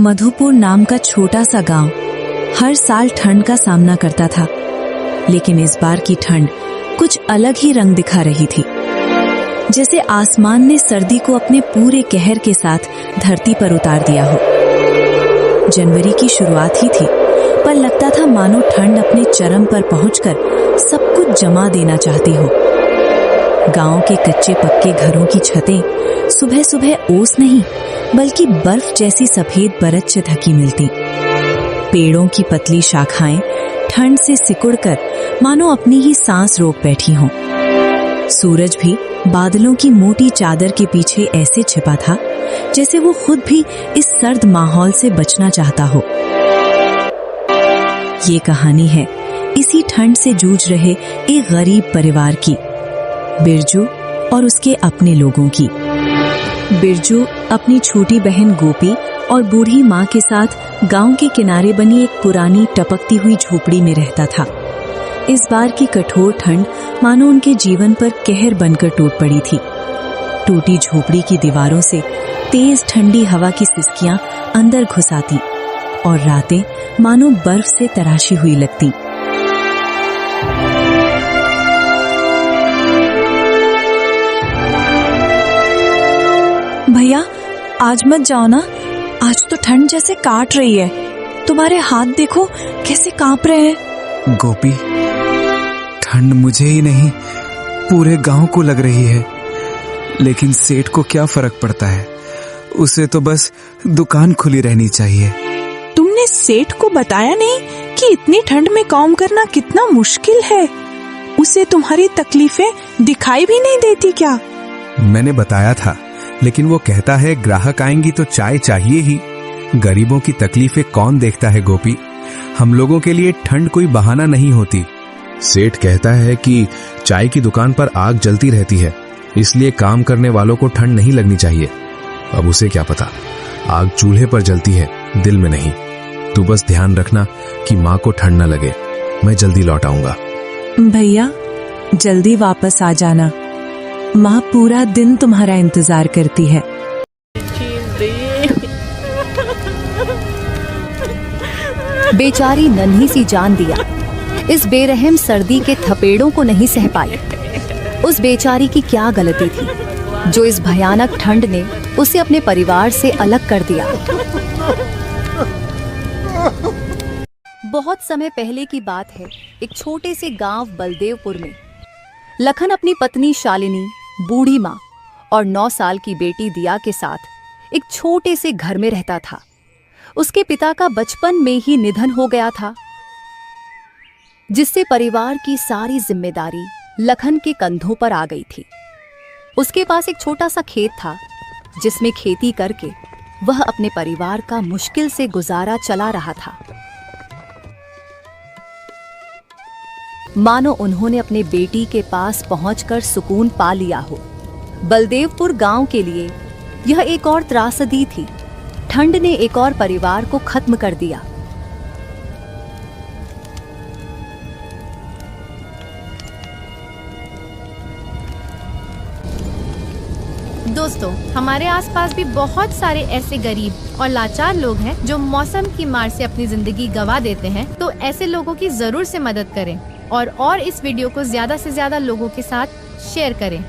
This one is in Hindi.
मधुपुर नाम का छोटा सा गांव हर साल ठंड का सामना करता था, लेकिन इस बार की ठंड कुछ अलग ही रंग दिखा रही थी। जैसे आसमान ने सर्दी को अपने पूरे कहर के साथ धरती पर उतार दिया हो। जनवरी की शुरुआत ही थी, पर लगता था मानो ठंड अपने चरम पर पहुंचकर सब कुछ जमा देना चाहती हो। गांव के कच्चे पक्के घरों की छतें सुबह सुबह ओस नहीं बल्कि बर्फ जैसी सफेद परत से ढकी मिलती। पेड़ों की पतली शाखाएं ठंड से सिकुड़कर मानो अपनी ही सांस रोक बैठी हों। सूरज भी बादलों की मोटी चादर के पीछे ऐसे छिपा था जैसे वो खुद भी इस सर्द माहौल से बचना चाहता हो। ये कहानी है इसी ठंड से जूझ रहे एक गरीब परिवार की, बिरजू और उसके अपने लोगों की। बिरजू अपनी छोटी बहन गोपी और बूढ़ी माँ के साथ गांव के किनारे बनी एक पुरानी टपकती हुई झोपड़ी में रहता था। इस बार की कठोर ठंड मानो उनके जीवन पर कहर बनकर टूट पड़ी थी। टूटी झोपड़ी की दीवारों से तेज ठंडी हवा की सिसकियां अंदर घुस आती और रातें मानो बर्फ से तराशी हुई लगती। भैया, आज मत जाओ ना, आज तो ठंड जैसे काट रही है। तुम्हारे हाथ देखो कैसे कांप रहे हैं। गोपी, ठंड मुझे ही नहीं पूरे गांव को लग रही है, लेकिन सेठ को क्या फर्क पड़ता है, उसे तो बस दुकान खुली रहनी चाहिए। तुमने सेठ को बताया नहीं कि इतनी ठंड में काम करना कितना मुश्किल है? उसे तुम्हारी तकलीफें दिखाई भी नहीं देती क्या? मैंने बताया था, लेकिन वो कहता है ग्राहक आएंगी तो चाय चाहिए ही। गरीबों की तकलीफें कौन देखता है गोपी? हम लोगों के लिए ठंड कोई बहाना नहीं होती। सेठ कहता है कि चाय की दुकान पर आग जलती रहती है, इसलिए काम करने वालों को ठंड नहीं लगनी चाहिए। अब उसे क्या पता, आग चूल्हे पर जलती है, दिल में नहीं। तू बस ध्यान रखना कि माँ को ठंड न लगे। मैं जल्दी लौट आऊंगा। भैया, जल्दी वापस आ जाना, माँ पूरा दिन तुम्हारा इंतजार करती है। बेचारी नन्ही सी जान दिया इस बेरहम सर्दी के थपेड़ों को नहीं सह पाई। उस बेचारी की क्या गलती थी जो इस भयानक ठंड ने उसे अपने परिवार से अलग कर दिया। बहुत समय पहले की बात है। एक छोटे से गांव बलदेवपुर में लखन अपनी पत्नी शालिनी, बूढ़ी माँ और 9 साल की बेटी दिया के साथ एक छोटे से घर में रहता था। उसके पिता का बचपन में ही निधन हो गया था, जिससे परिवार की सारी जिम्मेदारी लखन के कंधों पर आ गई थी। उसके पास एक छोटा सा खेत था जिसमें खेती करके वह अपने परिवार का मुश्किल से गुजारा चला रहा था। मानो उन्होंने अपने बेटी के पास पहुंचकर सुकून पा लिया हो। बलदेवपुर गांव के लिए यह एक और त्रासदी थी। ठंड ने एक और परिवार को खत्म कर दिया। दोस्तों, हमारे आसपास भी बहुत सारे ऐसे गरीब और लाचार लोग हैं जो मौसम की मार से अपनी जिंदगी गंवा देते हैं। तो ऐसे लोगों की जरूर से मदद करें और इस वीडियो को ज्यादा से ज्यादा लोगों के साथ शेयर करें।